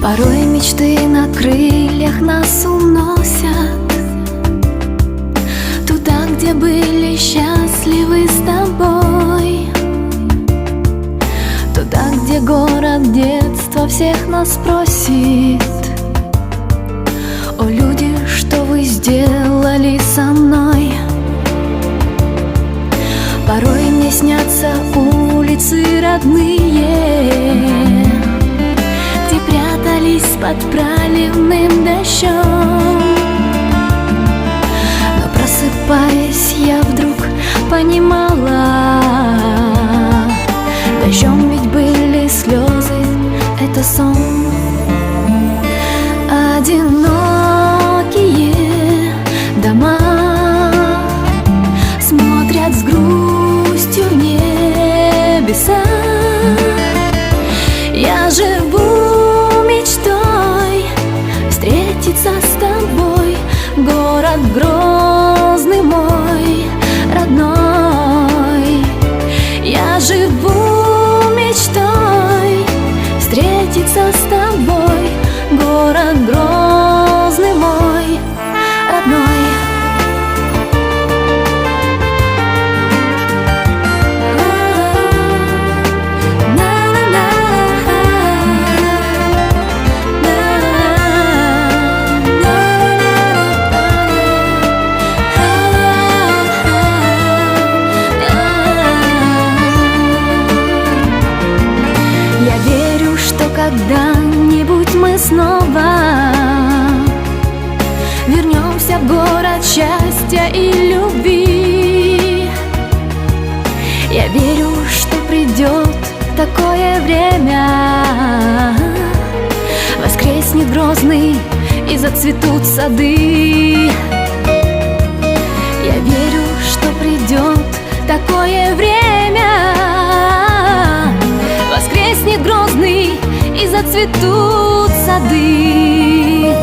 Порой мечты на крыльях нас уносят туда, где были счастливы с тобой, туда, где город детства всех нас просит: о, люди, что вы сделали со мной? Порой мне снятся улицы родные, где прятались под проливным дождем. Но просыпаясь, я вдруг понимала: дождем ведь были слезы, это сон. Одинокие дома смотрят с грустью в небеса. Я живу мечтой встретиться с тобой, город Грозный мой родной. Я живу мечтой встретиться с тобой, город Грозный мой родной. Я верю, что когда-нибудь мы снова вернемся в город счастья и любви. Я верю, что придет такое время, воскреснет Грозный и зацветут сады. Я верю, что придет такое время, воскреснет Грозный и зацветут сады.